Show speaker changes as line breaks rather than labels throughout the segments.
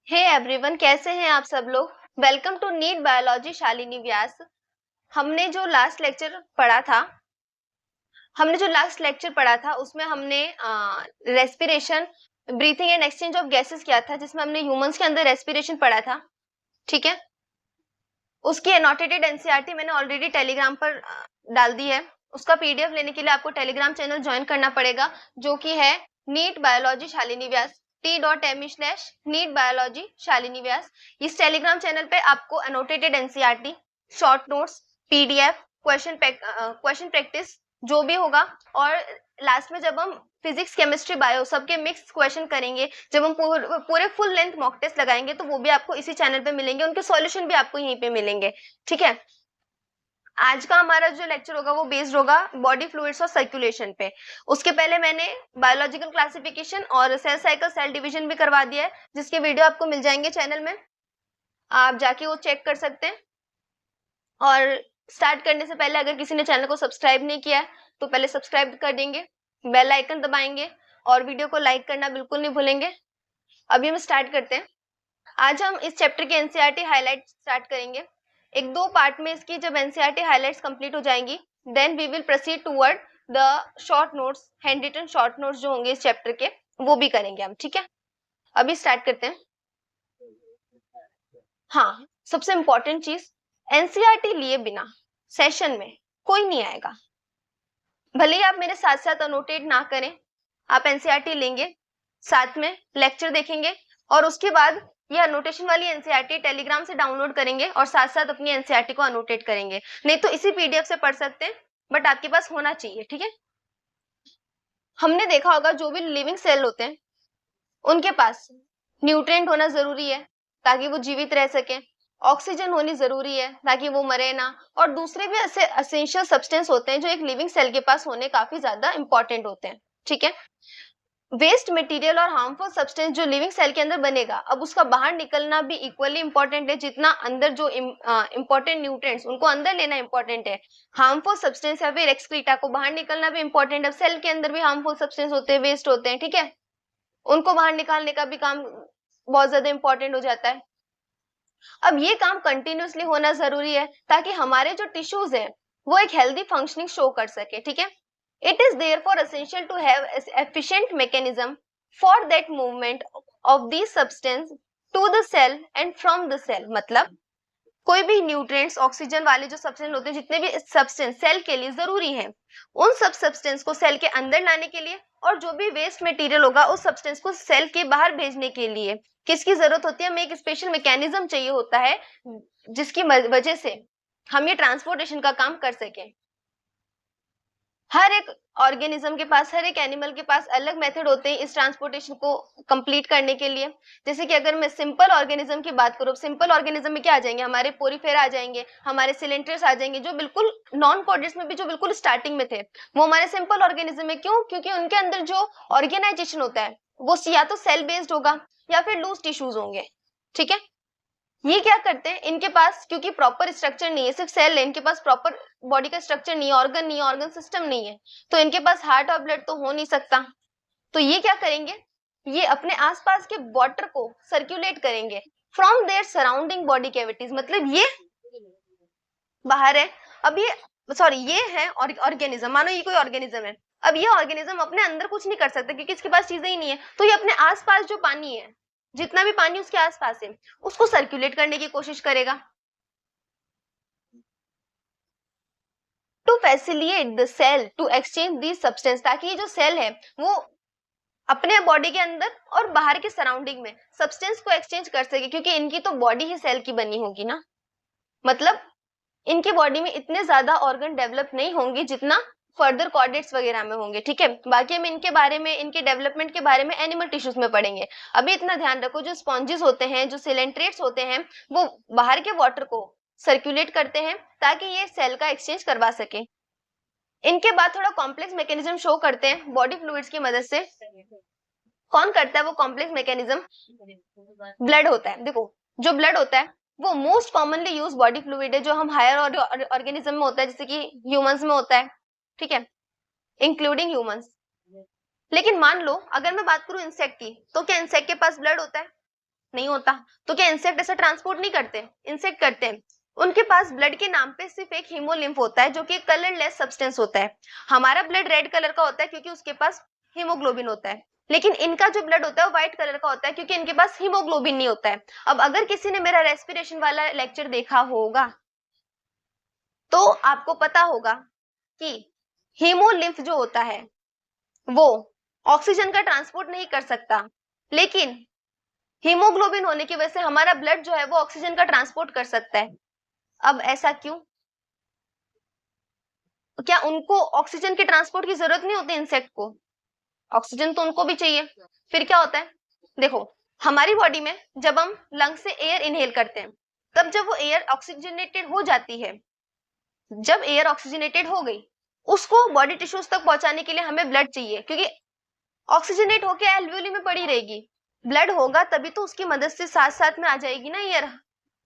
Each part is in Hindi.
हे एवरीवन, कैसे हैं आप सब लोग। Welcome to NEET biology Shalini Vyas. हमने जो लास्ट लेक्चर पढ़ा था उसमें हमने respiration, breathing and exchange of gases किया था, जिसमें हमने ह्यूमंस के अंदर रेस्पिरेशन पढ़ा था। ठीक है, उसकी एनोटेटेड एनसीईआरटी मैंने ऑलरेडी टेलीग्राम पर डाल दी है। उसका पीडीएफ लेने के लिए आपको टेलीग्राम चैनल ज्वाइन करना पड़ेगा, जो कि है नीट बायोलॉजी शालिनी व्यास, t.me/नीट बायोलॉजी शालिनी व्यास। इस टेलीग्राम चैनल पे आपको annotated NCERT, short notes, PDF, question practice जो भी होगा, और लास्ट में जब हम फिजिक्स केमिस्ट्री बायो सबके मिक्स क्वेश्चन करेंगे, जब हम पूरे फुल लेंथ मॉक टेस्ट लगाएंगे, तो वो भी आपको इसी चैनल पे मिलेंगे, उनके सॉल्यूशन भी आपको यहीं पे मिलेंगे। ठीक है, आज का हमारा जो लेक्चर होगा वो बेस्ड होगा बॉडी फ्लूइड्स और सर्कुलेशन पे। उसके पहले मैंने बायोलॉजिकल क्लासिफिकेशन और सेल साइकिल, सेल डिवीजन भी करवा दिया है, जिसके वीडियो आपको मिल जाएंगे चैनल में, आप जाके वो चेक कर सकते हैं। और स्टार्ट करने से पहले अगर किसी ने चैनल को सब्सक्राइब नहीं किया है तो पहले सब्सक्राइब कर देंगे, बेल आइकन दबाएंगे और वीडियो को लाइक करना बिल्कुल नहीं भूलेंगे। अभी हम स्टार्ट करते हैं। आज हम इस चैप्टर के एनसीईआरटी हाइलाइट स्टार्ट करेंगे। एक दो पार्ट में इसकी जब एनसीईआरटी हाइलाइट्स कंप्लीट हो जाएंगी, then we will proceed toward the short notes, handwritten short notes जो होंगे इस चैप्टर के, वो भी करेंगे हम। ठीक है, अभी स्टार्ट करते हैं। हाँ, सबसे इंपॉर्टेंट चीज, एनसीईआरटी लिए बिना सेशन में कोई नहीं आएगा। भले ही आप मेरे साथ साथ अनोटेट ना करें, आप एनसीईआरटी लेंगे, साथ में लेक्चर देखेंगे, और उसके बाद ये अनोटेशन वाली एनसीईआरटी टेलीग्राम से डाउनलोड करेंगे और साथ साथ अपनी एनसीईआरटी को अनोटेट करेंगे। नहीं तो इसी पीडीएफ से पढ़ सकते हैं, बट आपके पास होना चाहिए। ठीक है, हमने देखा होगा जो भी लिविंग सेल होते हैं उनके पास न्यूट्रिएंट होना जरूरी है ताकि वो जीवित रह सके, ऑक्सीजन होनी जरूरी है ताकि वो मरे ना, और दूसरे भी ऐसे एसेंशियल सब्सटेंस होते हैं जो एक लिविंग सेल के पास होने काफी ज्यादा इंपॉर्टेंट होते हैं। ठीक है, वेस्ट मटेरियल और हार्मफुल सब्सटेंस जो लिविंग सेल के अंदर बनेगा, अब उसका बाहर निकलना भी इक्वली इंपॉर्टेंट है, जितना अंदर जो इंपॉर्टेंट न्यूट्रिएंट्स उनको अंदर लेना इंपॉर्टेंट है, हार्मफुल सब्सटेंस या फिर एक्सक्रीटा को बाहर निकलना भी इंपॉर्टेंट है। सेल के अंदर भी हार्मफुल सब्सटेंस होते हैं, वेस्ट होते हैं, ठीक है, उनको बाहर निकालने का भी काम बहुत ज्यादा इंपॉर्टेंट हो जाता है। अब ये काम कंटिन्यूअसली होना जरूरी है ताकि हमारे जो टिश्यूज हैं वो एक हेल्दी फंक्शनिंग शो कर सके। ठीक है, it is therefore essential to have efficient mechanism for that movement of these substance to the cell and from the cell। मतलब कोई भी न्यूट्रिएंट्स, ऑक्सीजन वाले जो सब्सटेंस होते हैं, जितने भी सब्सटेंस सेल के लिए जरूरी हैं, उन सब सब्सटेंस को सेल के अंदर लाने के लिए, और जो भी वेस्ट मटेरियल होगा उस सब्सटेंस को सेल के बाहर भेजने के लिए किसकी जरूरत होती है, हमें एक स्पेशल मैकेनिज्म चाहिए होता है, जिसकी वजह से हम ये ट्रांसपोर्टेशन का काम कर सकें। हर एक ऑर्गेनिज्म के पास, हर एक एनिमल के पास अलग मेथड होते हैं इस ट्रांसपोर्टेशन को कंप्लीट करने के लिए। जैसे कि अगर मैं सिंपल ऑर्गेनिज्म की बात करूं, सिंपल ऑर्गेनिज्म में क्या आ जाएंगे, हमारे पोरीफेरा आ जाएंगे, हमारे सिलेंट्रेस आ जाएंगे, जो बिल्कुल नॉन कॉर्डेट्स में भी जो बिल्कुल स्टार्टिंग में थे, वो हमारे सिंपल ऑर्गेनिज्म में। क्यों? क्योंकि उनके अंदर जो ऑर्गेनाइजेशन होता है वो या तो सेल बेस्ड होगा या फिर लूज टिश्यूज होंगे। ठीक है, ये क्या करते हैं, इनके पास क्योंकि प्रॉपर स्ट्रक्चर नहीं है, सिर्फ सेल है, इनके पास प्रॉपर बॉडी का स्ट्रक्चर नहीं है, ऑर्गन नहीं है, ऑर्गन सिस्टम नहीं है, तो इनके पास हार्ट और ब्लड तो हो नहीं सकता। तो ये क्या करेंगे, ये अपने आसपास के वाटर को सर्कुलेट करेंगे from their surrounding body cavities. मतलब ये बाहर है, अब ये ये है ऑर्गेनिज्म, मानो ये कोई ऑर्गेनिज्म है। अब ये ऑर्गेनिज्म अपने अंदर कुछ नहीं कर सकता क्योंकि इसके पास चीजें ही नहीं है, तो ये अपने आसपास जो पानी है, जितना भी पानी उसके आसपास है, उसको सर्कुलेट करने की कोशिश करेगा to facilitate the sale to exchange the substance, ताकि ये जो सेल है वो अपने बॉडी के अंदर और बाहर के सराउंडिंग में सब्सटेंस को एक्सचेंज कर सके, क्योंकि इनकी तो बॉडी ही सेल की बनी होगी ना। मतलब इनकी बॉडी में इतने ज्यादा ऑर्गन डेवलप नहीं होंगे जितना फर्दर कॉर्डेट्स वगैरह में होंगे। ठीक है, बाकी हम इनके बारे में, इनके डेवलपमेंट के बारे में एनिमल टिश्यूज में पढ़ेंगे। अभी इतना ध्यान रखो, जो स्पॉन्जेस होते हैं, जो सिलेंट्रेट्स होते हैं, वो बाहर के वाटर को सर्कुलेट करते हैं ताकि ये सेल का एक्सचेंज करवा सके। इनके बाद थोड़ा कॉम्प्लेक्स मैकेनिज्म शो करते हैं बॉडी फ्लूइड्स की मदद से। कौन करता है वो कॉम्प्लेक्स मैकेनिज्म? ब्लड होता है। देखो, जो ब्लड होता है वो most commonly use body fluid है, जो हम हायर ऑर्गेनिज्म में होता है, जैसे कि ह्यूमंस में होता है। ठीक है, इंक्लूडिंग ह्यूमंस। लेकिन मान लो अगर मैं बात करूं इंसेक्ट की, तो क्या इंसेक्ट के पास ब्लड होता है? नहीं होता। तो क्या इंसेक्ट ऐसा ट्रांसपोर्ट नहीं करते? इंसेक्ट करते हैं। उनके पास ब्लड के नाम पे सिर्फ एक हीमोलिम्फ होता है जो कि कलरलेस सब्सटेंस होता है। हमारा ब्लड रेड कलर का होता है क्योंकि उसके पास हीमोग्लोबिन होता है, लेकिन इनका जो ब्लड होता है वो व्हाइट कलर का होता है क्योंकि इनके पास हीमोग्लोबिन नहीं होता है। अब अगर किसी ने मेरा रेस्पिरेशन वाला लेक्चर देखा होगा तो आपको पता होगा कि हीमोलिम्फ जो होता है वो ऑक्सीजन का ट्रांसपोर्ट नहीं कर सकता, लेकिन हीमोग्लोबिन होने की वजह से हमारा ब्लड जो है वो ऑक्सीजन का ट्रांसपोर्ट कर सकता है। अब ऐसा क्यों? क्या उनको ऑक्सीजन के ट्रांसपोर्ट की जरूरत नहीं होती? इंसेक्ट को ऑक्सीजन तो उनको भी चाहिए। फिर क्या होता है, देखो हमारी बॉडी में जब हम लंग से एयर इनहेल करते हैं, तब जब वो एयर ऑक्सीजनेटेड हो जाती है, जब एयर ऑक्सीजनेटेड हो गई, उसको बॉडी टिश्यूज तक पहुंचाने के लिए हमें ब्लड चाहिए, क्योंकि ऑक्सीजनेट होके एल्वियोली में पड़ी रहेगी। ब्लड होगा तभी तो उसकी मदद से साथ साथ में आ जाएगी ना एयर,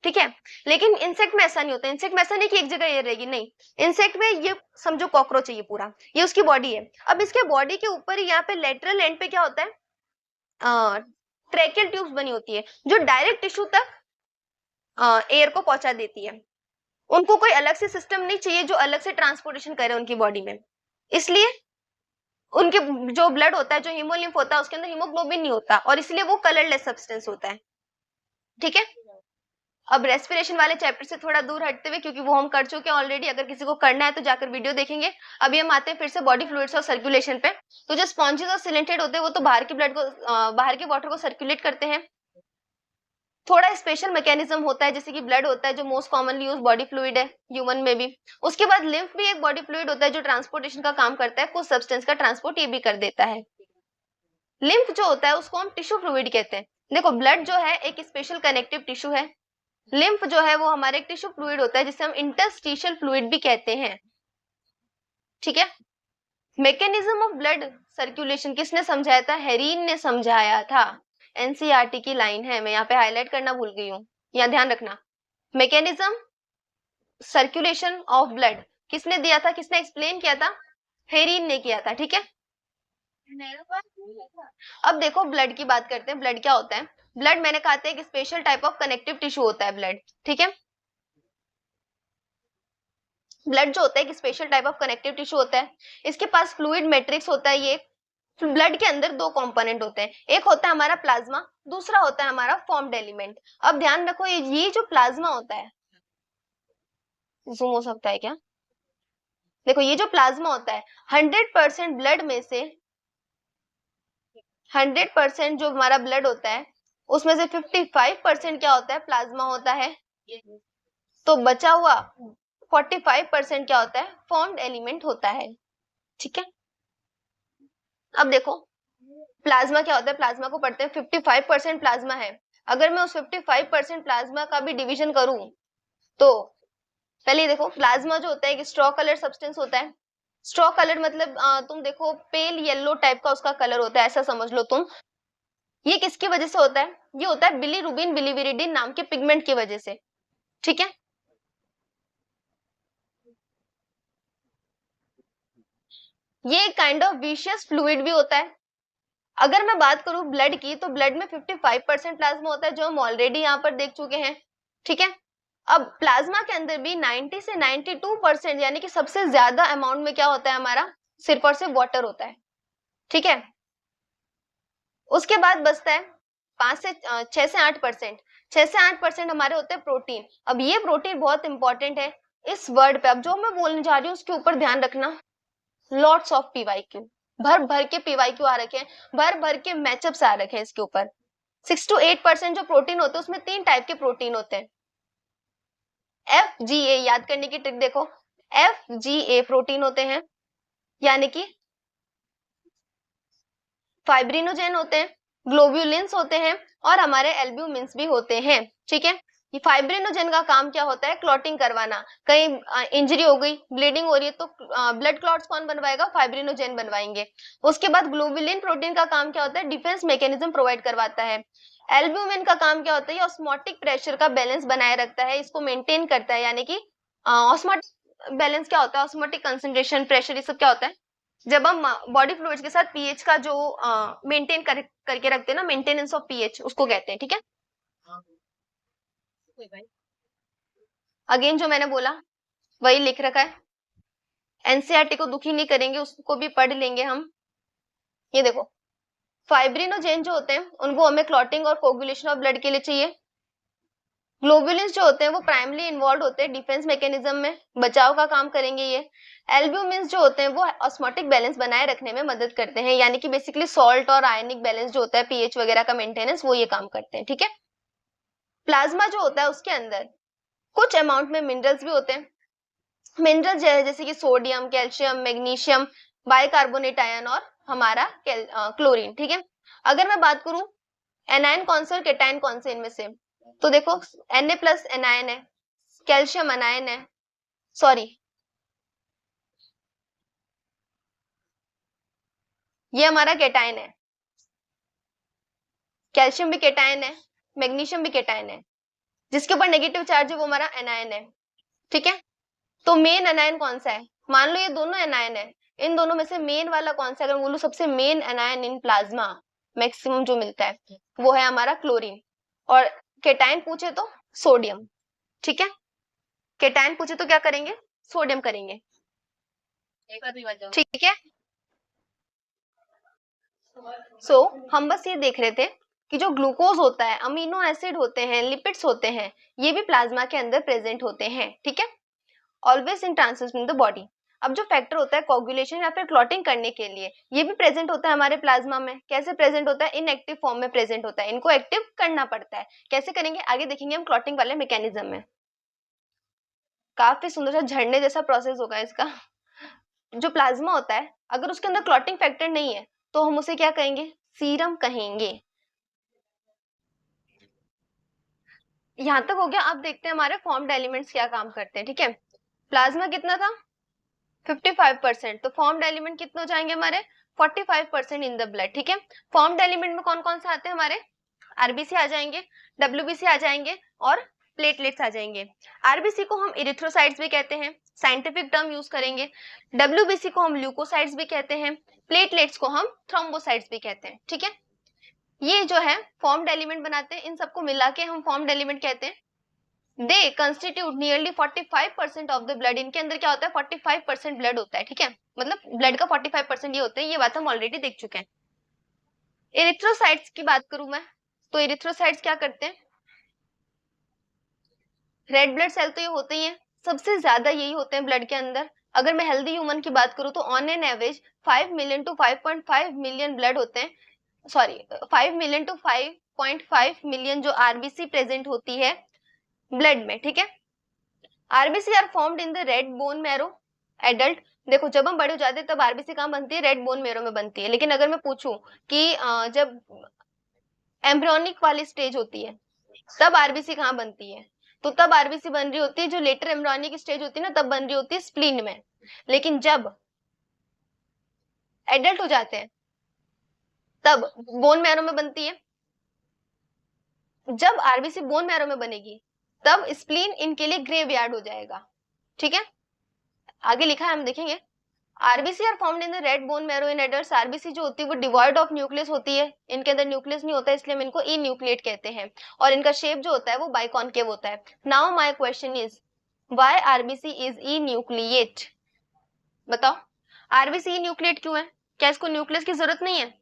ठीक है। लेकिन इंसेक्ट में ऐसा नहीं होता। इंसेक्ट में ऐसा नहीं कि एक जगह एयर रहेगी, नहीं। इंसेक्ट में ये समझो कॉकरोच है, ये पूरा ये उसकी बॉडी है। अब इसके बॉडी के ऊपर यहाँ पे लेटरल एंड पे क्या होता है, ट्रैकियल ट्यूब्स बनी होती है जो डायरेक्ट टिश्यू तक एयर को पहुंचा देती है। उनको कोई अलग से सिस्टम नहीं चाहिए जो अलग से ट्रांसपोर्टेशन करे उनकी बॉडी में। इसलिए उनके जो ब्लड होता है, जो हीमोलिम्फ होता है, उसके अंदर हीमोग्लोबिन नहीं होता और इसलिए वो कलरलेस सब्सटेंस होता है, ठीक है। अब रेस्पिरेशन वाले चैप्टर से थोड़ा दूर हटते हुए, क्योंकि वो हम कर चुके हैं ऑलरेडी, अगर किसी को करना है तो जाकर वीडियो देखेंगे। अभी हम आते हैं फिर से बॉडी फ्लूइड्स और सर्कुलेशन पे। तो जो स्पॉन्जेस और सिलेंटेड होते हैं वो तो बाहर के ब्लड को बाहर के वाटर को सर्कुलेट करते हैं। थोड़ा स्पेशल मैकेनिज्म होता है, जैसे कि ब्लड होता है जो most commonly use body fluid है ह्यूमन में भी। उसके बाद लिम्फ भी एक बॉडी फ्लूइड होता है जो ट्रांसपोर्टेशन का काम करता है, कुछ सब्सटेंस का ट्रांसपोर्ट ये भी कर देता है। लिम्फ जो होता है उसको हम टिश्यू फ्लूइड कहते हैं। देखो ब्लड जो है एक स्पेशल कनेक्टिव टिश्यू है, लिम्फ जो है वो हमारे एक टिश्यू फ्लूइड होता है जिसे हम इंटरस्टिशियल फ्लूइड भी कहते हैं, ठीक है। मैकेनिज्म ऑफ ब्लड सर्कुलेशन किसने समझाया था? हेरीन ने समझाया था। एनसीईआरटी की लाइन है, मैं यहाँ पे हाईलाइट करना भूल गई हूँ, यहाँ ध्यान रखना। मैकेनिज्म सर्कुलेशन ऑफ ब्लड किसने दिया था, किसने एक्सप्लेन किया था? हेरीन ने किया था, ठीक है। अब देखो ब्लड की बात करते हैं। ब्लड क्या होता है? ब्लड मैंने कहा था एक special type of connective tissue होता है ब्लड, ठीक है। ब्लड जो होता है एक special type of connective tissue होता है। इसके पास फ्लूइड मैट्रिक्स होता है। ये ब्लड के अंदर दो कंपोनेंट होते हैं, एक होता है हमारा प्लाज्मा, दूसरा होता है हमारा फॉर्म्ड एलिमेंट। अब ध्यान रखो ये जो प्लाज्मा होता है, जूम हो सकता है क्या? देखो ये जो प्लाज्मा होता है 100% ब्लड में से 100% जो हमारा ब्लड होता है उसमें से 55% क्या होता है? प्लाज्मा होता है। तो बचा हुआ 45% क्या होता है? फॉर्म्ड एलिमेंट होता है, ठीक है। अब देखो प्लाज्मा क्या होता है, प्लाज्मा को पढ़ते हैं। 55% प्लाज्मा है, अगर मैं उस 55% प्लाज्मा का भी डिवीजन करूं तो पहले देखो प्लाज्मा जो होता है एक स्ट्रॉ कलर सब्सटेंस होता है। स्ट्रॉ कलर मतलब तुम देखो पेल येलो टाइप का उसका कलर होता है, ऐसा समझ लो तुम। ये किसकी वजह से होता है? ये होता है बिलीरुबिन बिलीविरिडिन नाम के पिगमेंट की वजह से, ठीक है। ये काइंड ऑफ विशियस फ्लूइड भी होता है। अगर मैं बात करूं ब्लड की, तो ब्लड में 55% प्लाज्मा होता है जो हम ऑलरेडी यहाँ पर देख चुके हैं, ठीक है। अब प्लाज्मा के अंदर भी 90 से 92% यानी कि सबसे ज्यादा अमाउंट में क्या होता है हमारा? सिर्फ और सिर्फ वाटर होता है, ठीक है। उसके बाद बचता है 6 से 8%। 6 से 8% हमारे होते हैं प्रोटीन। अब ये प्रोटीन बहुत इंपॉर्टेंट है इस वर्ड पे। अब जो मैं बोलने जा रही हूँ उसके ऊपर ध्यान रखना। लॉट्स ऑफ पीवाईक्यू, भर भर के पीवाईक्यू आ रखे हैं, भर भर के मैचअप्स आ रखे हैं इसके ऊपर। 6 to 8% जो प्रोटीन होते हैं उसमें 3 टाइप के प्रोटीन होते हैं। FGA याद करने की ट्रिक देखो, FGA प्रोटीन होते हैं, यानी कि फाइब्रिनोजेन होते हैं, ग्लोब्यूलिन्स होते हैं और हमारे एल्ब्यूमिन्स भी होते हैं, ठीक है। ये फाइब्रिनोजेन का काम क्या होता है? क्लॉटिंग करवाना। कहीं इंजरी हो गई, ब्लीडिंग हो रही है तो ब्लड क्लॉट्स कौन बनवाएगा? फाइब्रिनोजेन बनवाएंगे। उसके बाद ग्लोब्यूलिन प्रोटीन का काम क्या होता है? डिफेंस मैकेनिज्म प्रोवाइड करवाता है। एल्ब्यूमिन का काम क्या होता है? ये ऑस्मोटिक प्रेशर का बैलेंस बनाए रखता है, इसको मेंटेन करता है। यानी कि ऑस्मोटिक बैलेंस क्या होता है? ऑस्मोटिक कंसंट्रेशन, प्रेशर, ये सब क्या होता है? जब हम बॉडी फ्लूइड्स के साथ पीएच का जो मेंटेन करके रखते हैं ना, मेंटेनेंस ऑफ पीएच, उसको कहते हैं, ठीक है। अगेन जो मैंने बोला वही लिख रखा है, एनसीईआरटी को दुखी नहीं करेंगे, उसको भी पढ़ लेंगे हम। ये देखो, फाइब्रिनोजेन जो होते हैं उनको हमें क्लॉटिंग और कोगुलेशन ऑफ ब्लड के लिए चाहिए। ग्लोबुलिन्स जो होते हैं वो प्राइमरी इन्वॉल्व होते हैं डिफेंस मैकेनिज्म में, बचाव का काम करेंगे ये। एल्ब्यूमिन्स जो होते हैं वो ऑस्मोटिक बैलेंस बनाए रखने में मदद करते हैं, यानी कि बेसिकली सॉल्ट और आयनिक बैलेंस जो होता है, पीएच वगैरह का मेंटेनेंस, वो ये काम करते हैं, ठीक है। प्लाज्मा जो होता है उसके अंदर कुछ अमाउंट में मिनरल्स भी होते हैं। मिनरल्स जैसे कि sodium, calcium, magnesium, bicarbonate ion और हमारा क्लोरीन, ठीक है। अगर मैं बात करूं एनायन कौन से और केटायन कौन से इनमें से, तो देखो Na प्लस एनायन है, कैल्शियम अनायन है, सॉरी ये हमारा केटायन है, कैल्शियम भी केटायन है, मैग्नीशियम भी केटायन है, जिसके ऊपर नेगेटिव चार्ज है वो हमारा एनायन है, ठीक है। तो मेन एनायन कौन सा है, मान लो ये दोनों एनायन है, इन दोनों में से मेन वाला कौन सा है, अगर बोलूं सबसे main anion in plasma maximum जो मिलता है वो है हमारा क्लोरीन, और केटायन पूछे तो सोडियम, ठीक है। केटायन पूछे तो क्या करेंगे, सोडियम करेंगे, ठीक है। सो हम बस ये देख रहे थे कि जो ग्लूकोज होता है, अमीनो एसिड होते हैं, लिपिड्स होते हैं, ये भी प्लाज्मा के अंदर प्रेजेंट होते हैं, ठीक है, always in transmission the body. अब जो फैक्टर होता है कोगुलेशन या फिर क्लॉटिंग करने के लिए, ये भी प्रेजेंट होता है हमारे प्लाज्मा में। कैसे प्रेजेंट होता है, इनएक्टिव फॉर्म में प्रेजेंट होता है, इनको एक्टिव करना पड़ता है। कैसे करेंगे आगे देखेंगे हम क्लॉटिंग वाले मैकेनिज्म में। काफी सुंदर सा झरने जैसा प्रोसेस होगा इसका। जो प्लाज्मा होता है अगर उसके अंदर क्लॉटिंग फैक्टर नहीं है तो हम उसे क्या कहेंगे, सीरम कहेंगे। यहां तक हो गया। अब देखते हैं हमारे फॉर्म्ड एलिमेंट्स क्या काम करते हैं, ठीक है। प्लाज्मा कितना था, 55%, तो फॉर्म्ड एलिमेंट कितने हो जाएंगे हमारे, 45% इन द ब्लड, ठीक है। फॉर्म्ड एलिमेंट में कौन कौन से आते हैं हमारे, आरबीसी आ जाएंगे, डब्ल्यूबीसी आ जाएंगे और प्लेटलेट्स आ जाएंगे। आरबीसी को हम इरिथ्रोसाइट्स भी कहते हैं, साइंटिफिक टर्म यूज करेंगे। डब्ल्यूबीसी को हम ल्यूकोसाइट्स भी कहते हैं, प्लेटलेट्स को हम थ्रोम्बोसाइट्स भी कहते हैं, ठीक है। ये जो है फॉर्म्ड एलिमेंट बनाते हैं, इन सबको मिला के हम फॉर्म्ड एलिमेंट कहते हैं। दे constitute nearly 45% of the blood, इनके अंदर क्या होता है 45% ब्लड होता है, ठीक है, मतलब ब्लड का 45% ये होता है, ये बात हम ऑलरेडी देख चुके हैं। इरिथ्रोसाइट्स की बात करूं मैं, तो इरिथ्रोसाइट्स क्या करते हैं, रेड ब्लड सेल तो ये होते ही हैं, सबसे ज्यादा यही होते हैं ब्लड के अंदर। अगर मैं हेल्दी ह्यूमन की बात करूं तो on an average 5 million to 5.5 million blood होते हैं, सॉरी 5 मिलियन टू 5.5 मिलियन जो आरबीसी प्रेजेंट होती है ब्लड में, ठीक है। RBC are formed in the red bone marrow adult. देखो जब हम बड़े हो जाते हैं तब आरबीसी कहाँ बनती है, रेड बोन मैरो में बनती है। लेकिन अगर मैं पूछूं कि जब एम्ब्रियोनिक वाली स्टेज होती है तब आरबीसी कहाँ बनती है, तो तब आरबीसी बन रही होती है, जो लेटर एम्ब्रियोनिक स्टेज होती है ना तब बन रही होती है स्प्लीन में। लेकिन जब एडल्ट हो जाते हैं तब बोन मैरो में बनती है। जब आरबीसी बोन मैरो में बनेगी तब स्प्लीन इनके लिए ग्रेवयार्ड हो जाएगा, ठीक है। आगे लिखा है हम देखेंगे। RBC are found in the red bone marrow in adults. RBC जो होती है वो डिवॉइड ऑफ न्यूक्लियस होती है, इनके अंदर न्यूक्लियस नहीं होता, इसलिए हम इनको ई न्यूक्लिएट कहते हैं, और इनका शेप जो होता है वो बाइकॉनकेव होता है। Now my question is why RBC is E nucleate, बताओ आरबीसी ई न्यूक्लिएट क्यों है, क्या इसको न्यूक्लियस की जरूरत नहीं है।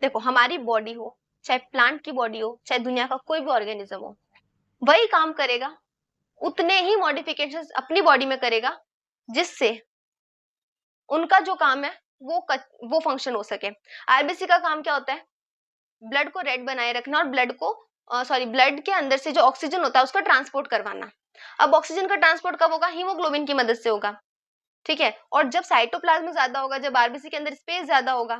देखो हमारी बॉडी हो, चाहे प्लांट की बॉडी हो, चाहे दुनिया का कोई भी ऑर्गेनिज्म हो, वही काम करेगा, उतने ही मॉडिफिकेशन अपनी बॉडी में करेगा जिससे उनका जो काम है वो फंक्शन हो सके। आरबीसी का काम क्या होता है, ब्लड को रेड बनाए रखना और ब्लड के अंदर से जो ऑक्सीजन होता है उसका ट्रांसपोर्ट करवाना। अब ऑक्सीजन का ट्रांसपोर्ट कब होगा, हीमोग्लोबिन की मदद से होगा, ठीक है। और जब साइटोप्लाज्म ज्यादा होगा, जब आरबीसी के अंदर स्पेस ज्यादा होगा,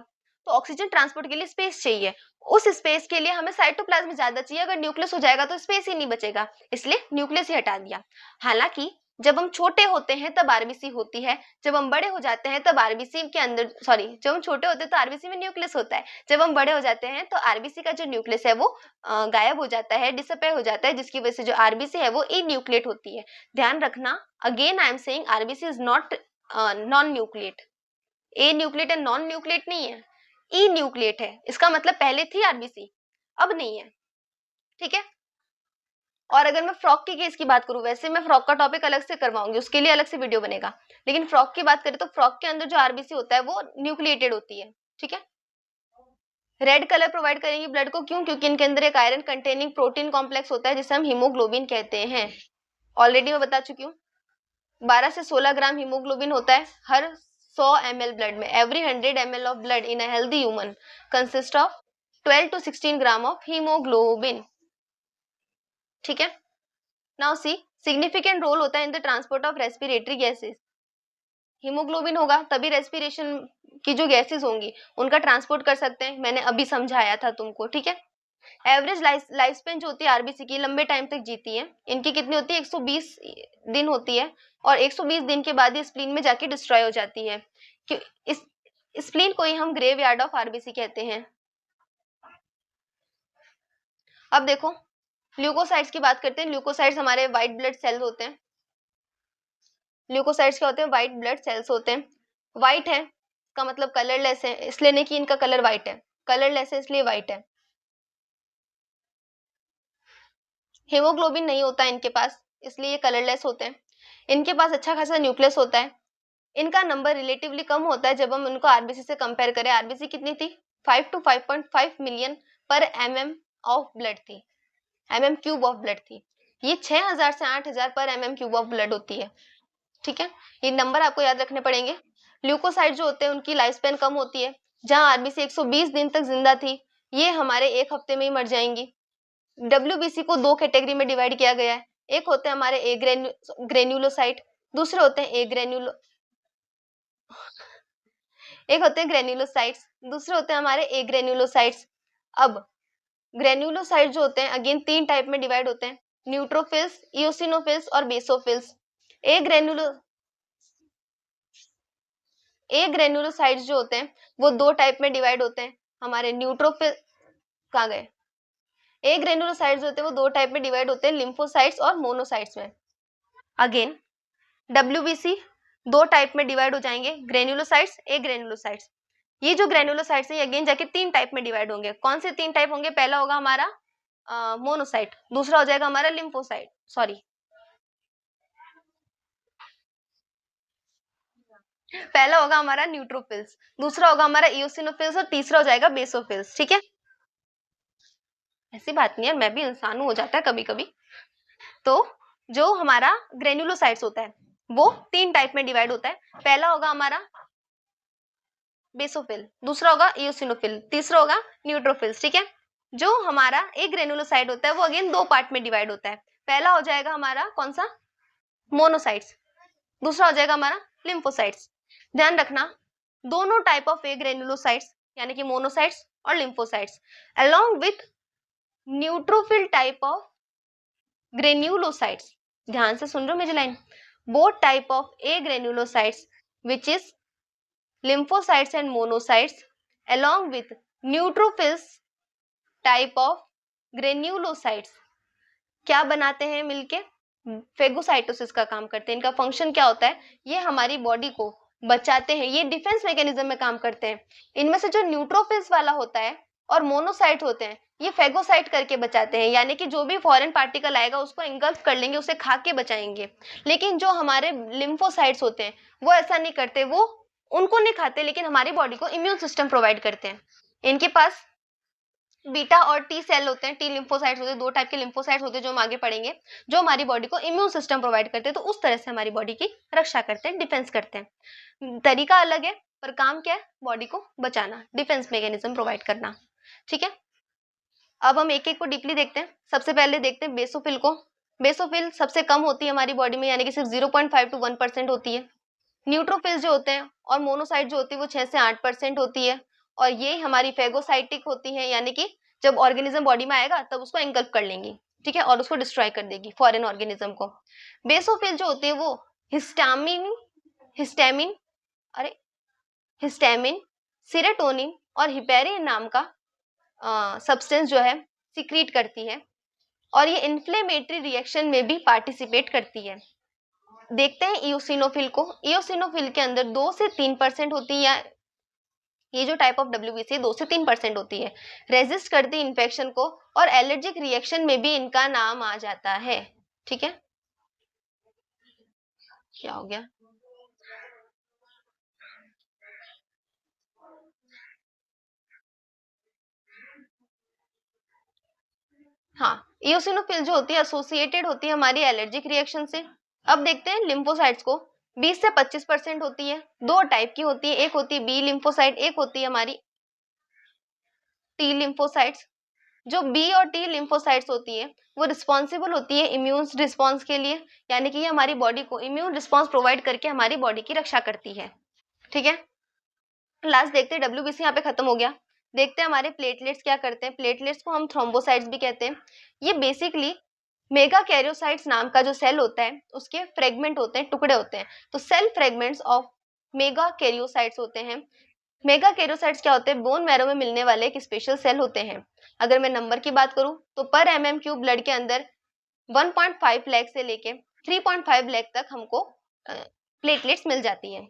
तो ऑक्सीजन ट्रांसपोर्ट के लिए स्पेस चाहिए, उस स्पेस के लिए हमें साइटोप्लाज्म ज्यादा चाहिए। अगर न्यूक्लियस हो जाएगा तो स्पेस ही नहीं बचेगा, इसलिए न्यूक्लियस ही हटा दिया। हालांकि जब हम छोटे होते हैं तब आरबीसी होती है, जब हम बड़े हो जाते हैं तब आरबीसी के अंदर, सॉरी जब हम छोटे होते हैं तो आरबीसी में न्यूक्लियस होता है, जब हम बड़े हो जाते हैं तो आरबीसी का जो न्यूक्लियस है वो गायब हो जाता है, डिसअपेयर हो जाता है, जिसकी वजह से जो आरबीसी है वो इन्यूक्लिएट होती है। ध्यान रखना, again I am saying RBC is not non nucleate, A nucleate and non nucleate नहीं है, ई न्यूक्लिएट है। इसका मतलब पहले थी आरबीसी, अब नहीं है, ठीक है। और अगर मैं फ्रॉक के केस की बात करूं, वैसे मैं फ्रॉक का टॉपिक अलग से करवाऊंगी, उसके लिए अलग से वीडियो बनेगा, लेकिन फ्रॉक की बात करें तो फ्रॉक के अंदर जो आरबीसी होता है वो न्यूक्लिएटेड होती है, ठीक है। रेड कलर प्रोवाइड करेंगी ब्लड को, क्यों? क्योंकि इनके अंदर एक आयरन कंटेनिंग प्रोटीन कॉम्प्लेक्स होता है जिसे हम हीमोग्लोबिन कहते हैं। ऑलरेडी मैं बता चुकी हूँ, 12 से 16 ग्राम हीमोग्लोबिन होता है हर 100 ml ब्लड में। Every 100 ml of blood in a healthy human consist of 12 to 16 gram of haemoglobin, ठीक है। नाउ सी, सिग्निफिकेंट रोल होता है in the transport of respiratory gases. Haemoglobin होगा तभी रेस्पिरेशन की जो गैसेस होंगी उनका ट्रांसपोर्ट कर सकते हैं, मैंने अभी समझाया था तुमको, ठीक है। एवरेज लाइफ स्पेन जो होती है आरबीसी की, लंबे टाइम तक जीती है, इनकी कितनी होती है? 120 दिन होती है, और 120 दिन के बाद ये स्प्लीन में जाके डिस्ट्रॉय हो जाती है। कि इस स्प्लीन को ही हम ग्रेव यार्ड ऑफ आरबीसी कहते हैं। अब देखो ल्यूकोसाइट्स की बात करते हैं। ल्यूकोसाइट्स हमारे व्हाइट ब्लड सेल्स होते हैं। ल्यूकोसाइट्स क्या होते हैं? व्हाइट ब्लड सेल्स होते हैं। व्हाइट है का मतलब कलरलेस है, इसलिए नहीं कि इनका कलर व्हाइट है, कलरलेस है इसलिए व्हाइट है। हीमोग्लोबिन नहीं होता है इनके पास, इसलिए ये कलरलेस होते हैं। इनके पास अच्छा खासा न्यूक्लियस होता है। इनका नंबर रिलेटिवली कम होता है जब हम उनको आरबीसी से कंपेयर करें। आरबीसी कितनी थी? 5 to 5.5 मिलियन पर एमएम ऑफ ब्लड थी, एमएम क्यूब ऑफ ब्लड थी। ये 6000 से 8000 पर एमएम क्यूब ऑफ ब्लड होती है, ठीक है। ये नंबर आपको याद रखने पड़ेंगे। ल्यूकोसाइट जो होते हैं उनकी लाइफ स्पेन कम होती है। जहां आरबीसी 120 दिन तक जिंदा थी, ये हमारे 1 हफ्ते में ही मर जाएंगी। डब्ल्यूबीसी को 2 कैटेगरी में डिवाइड किया गया है। एक होते हैं हमारे ए ग्रेन्युलोसाइट, दूसरे होते हैं एक होते हैं ग्रेन्युलोसाइट्स, दूसरे होते हैं हमारे ए ग्रेन्युलोसाइट्स। अब ग्रेन्युलोसाइट जो होते हैं अगेन 3 टाइप में डिवाइड होते हैं, न्यूट्रोफिल्स, इओसिनोफिल्स और बेसोफिल्स। ए ग्रेन्युलो ए ग्रेन्युलोसाइट्स जो होते हैं वो 2 टाइप में डिवाइड होते हैं, हमारे न्यूट्रोफिल कहाँ गए? ए ग्रेन्युलोसाइट्स होते हैं वो 2 टाइप में डिवाइड होते हैं, लिम्फोसाइट्स और मोनोसाइट्स में। अगेन डब्ल्यूबीसी 2 टाइप में डिवाइड हो जाएंगे, ग्रेन्युलोसाइट्स, ए ग्रेन्युलोसाइट्स। ये जो ग्रेन्युलोसाइट्स है अगेन जाके 3 टाइप में डिवाइड होंगे। कौन से 3 टाइप होंगे? पहला होगा हमारा मोनोसाइट, दूसरा हो जाएगा हमारा लिम्फोसाइट, सॉरी पहला होगा हमारा न्यूट्रोफिल्स, दूसरा होगा हमारा इओसिनोफिल्स और तीसरा हो जाएगा बेसोफिल्स, ठीक है। ऐसी बात नहीं है, मैं भी इंसान हूं, हो जाता है कभी कभी। तो जो हमारा ग्रेन्युलोसाइट्स होता है वो 3 टाइप में डिवाइड होता है। पहला होगा हमारा बेसोफिल, दूसरा होगा इओसिनोफिल, तीसरा होगा न्यूट्रोफिल्स, ठीक है। जो हमारा एक ग्रेनुलोसाइट होता है वो अगेन 2 पार्ट में डिवाइड होता है। पहला हो जाएगा हमारा कौन सा? मोनोसाइट्स, दूसरा हो जाएगा हमारा लिम्फोसाइट्स। ध्यान रखना दोनों टाइप ऑफ ए ग्रेनुलोसाइट्स यानी कि मोनोसाइट्स और lymphocytes along with neutrophil type of granulocytes, ध्यान से सुन रहे हो मेरी line, both type of a granulocytes which is lymphocytes and monocytes along with neutrophils type of granulocytes क्या बनाते हैं मिलके? फेगोसाइटोसिस का काम करते हैं। इनका फंक्शन क्या होता है? ये हमारी बॉडी को बचाते हैं, ये डिफेंस मैकेनिज्म में काम करते हैं। इनमें से जो न्यूट्रोफिल्स वाला होता है और मोनोसाइट होते हैं ये फेगोसाइट करके बचाते हैं, यानी कि जो भी फॉरेन पार्टिकल आएगा उसको इंगल्फ कर लेंगे, उसे खा के बचाएंगे। लेकिन जो हमारे लिम्फोसाइट्स होते हैं वो ऐसा नहीं करते, वो उनको नहीं खाते लेकिन हमारी बॉडी को इम्यून सिस्टम प्रोवाइड करते हैं। इनके पास बीटा और टी सेल होते हैं, टी लिम्फोसाइट्स होते हैं, 2 टाइप के लिम्फोसाइट्स होते हैं जो हम आगे पढ़ेंगे, जो हमारी बॉडी को इम्यून सिस्टम प्रोवाइड करते हैं। तो उस तरह से हमारी बॉडी की रक्षा करते हैं, डिफेंस करते हैं। तरीका अलग है पर काम क्या है? बॉडी को बचाना, डिफेंस मैकेनिज्म प्रोवाइड करना, ठीक है। अब हम एक एक को डीपली देखते हैं। सबसे पहले देखते हैं बेसोफिल को। बेसोफिल सबसे कम होती है हमारी बॉडी में, यानी कि सिर्फ 0.5 to 1% होती है। न्यूट्रोफिल्स जो होते हैं और मोनोसाइट जो होती है वो 6 से 8% होती है, और ये हमारी फेगोसाइटिक होती है, यानी कि जब ऑर्गेनिज्म बॉडी में आएगा तब उसको एंगल्फ कर लेंगी, ठीक है, और उसको डिस्ट्रॉय कर देगी फॉरेन ऑर्गेनिज्म को। बेसोफिल जो होती है वो हिस्टामिन हिस्टामिन अरे हिस्टामिन, सीरोटोनिन और हिपेरिन नाम का सब्सटेंस जो है सिक्रीट करती है, और ये इन्फ्लेमेटरी रिएक्शन में भी पार्टिसिपेट करती है। देखते हैं इओसिनोफिल को। इओसिनोफिल के अंदर 2 से 3% होती है ये जो टाइप ऑफ WBC 2 से 3% होती है, रेजिस्ट करती इन्फेक्शन को और एलर्जिक रिएक्शन में भी इनका नाम आ जाता है। ठीक है, क्या हो गया? हाँ, इओसिनोफिल जो होती है एसोसिएटेड होती है हमारी एलर्जिक रिएक्शन से। अब देखते हैं लिम्फोसाइट्स को। 20 से 25% होती है, दो टाइप की होती है, एक होती है बी लिम्फोसाइट, एक होती है हमारी टी लिम्फोसाइट्स। जो बी और टी लिम्फोसाइट्स होती है वो रिस्पॉन्सिबल होती है इम्यून रिस्पॉन्स के लिए, यानी कि ये हमारी बॉडी को इम्यून रिस्पॉन्स प्रोवाइड करके हमारी बॉडी की रक्षा करती है। ठीक है, लास्ट देखते हैं, WBC यहाँ पे खत्म हो गया। देखते हैं हमारे प्लेटलेट्स क्या करते हैं। प्लेटलेट्स को हम थ्रोम्बोसाइट्स भी कहते हैं। ये बेसिकली मेगा कैरियोसाइट्स नाम का जो सेल होता है उसके फ्रेगमेंट होते हैं, टुकड़े होते हैं। तो cell fragments of megakaryocytes होते हैं। मेगा कैरियोसाइट्स क्या होते हैं? बोन मैरो में मिलने वाले एक स्पेशल सेल होते हैं। अगर मैं नंबर की बात करूं तो पर MM³ ब्लड के अंदर 1.5 लाख से लेके 3.5 लाख तक हमको प्लेटलेट्स मिल जाती है।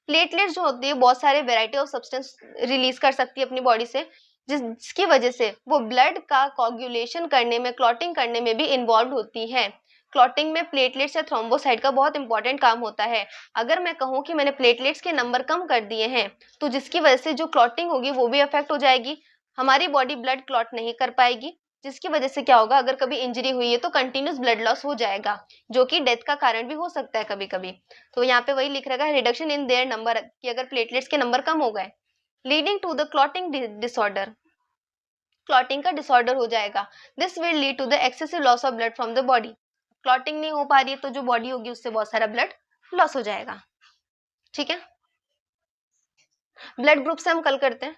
प्लेटलेट्स जो होती है बहुत सारे वैरायटी ऑफ सब्सटेंस रिलीज कर सकती है अपनी बॉडी से, जिसकी वजह से वो ब्लड का कोगुलेशन करने में, क्लॉटिंग करने में भी इन्वॉल्व होती है। क्लॉटिंग में प्लेटलेट्स या थ्रोम्बोसाइट का बहुत इंपॉर्टेंट काम होता है। अगर मैं कहूँ कि मैंने प्लेटलेट्स के नंबर कम कर दिए हैं तो जिसकी वजह से जो क्लॉटिंग होगी वो भी अफेक्ट हो जाएगी, हमारी बॉडी ब्लड क्लॉट नहीं कर पाएगी, जिसकी वजह से क्या होगा, अगर कभी इंजरी हुई है तो कंटिन्यूस ब्लड लॉस हो जाएगा, जो कि डेथ का कारण भी हो सकता है कभी कभी। तो यहाँ पे वही लिख रखा है रिडक्शन इन देयर नंबर, कि अगर प्लेटलेट्स के नंबर कम हो गए, leading to the clotting disorder, clotting का डिसऑर्डर हो जाएगा। This will lead to the excessive loss of blood from the body. Clotting नहीं हो पा रही है तो जो बॉडी होगी उससे बहुत सारा ब्लड लॉस हो जाएगा। ठीक है, ब्लड ग्रुप से हम कल करते हैं,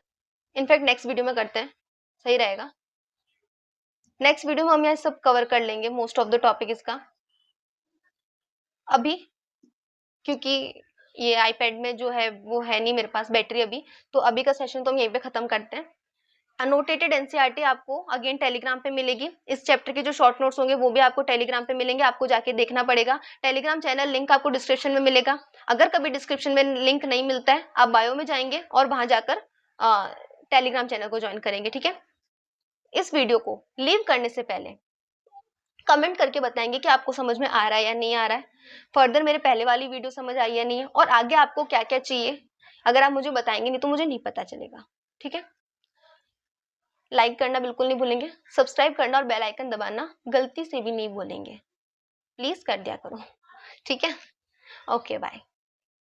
इनफैक्ट नेक्स्ट वीडियो में करते हैं, सही रहेगा। नेक्स्ट वीडियो में हम यहाँ सब कवर कर लेंगे, मोस्ट ऑफ द टॉपिक इसका। अभी क्योंकि ये आईपैड में जो है वो है नहीं मेरे पास बैटरी अभी, तो अभी का सेशन तो हम यहीं पे खत्म करते हैं। अनोटेटेड एनसीईआरटी आपको अगेन टेलीग्राम पे मिलेगी। इस चैप्टर के जो शॉर्ट नोट्स होंगे वो भी आपको टेलीग्राम पे मिलेंगे, आपको जाके देखना पड़ेगा। टेलीग्राम चैनल लिंक आपको डिस्क्रिप्शन में मिलेगा। अगर कभी डिस्क्रिप्शन में लिंक नहीं मिलता है, आप बायो में जाएंगे और वहां जाकर टेलीग्राम चैनल को ज्वाइन करेंगे। ठीक है, इस वीडियो को लीव करने से पहले कमेंट करके बताएंगे कि आपको समझ में आ रहा है या नहीं आ रहा है, फर्दर मेरे पहले वाली वीडियो समझ आई या नहीं है, और आगे आपको क्या क्या चाहिए। अगर आप मुझे बताएंगे नहीं तो मुझे नहीं पता चलेगा। ठीक है, लाइक करना बिल्कुल नहीं भूलेंगे, सब्सक्राइब करना और बेल आइकन दबाना गलती से भी नहीं भूलेंगे, प्लीज कर दिया करो। ठीक है, ओके बाय।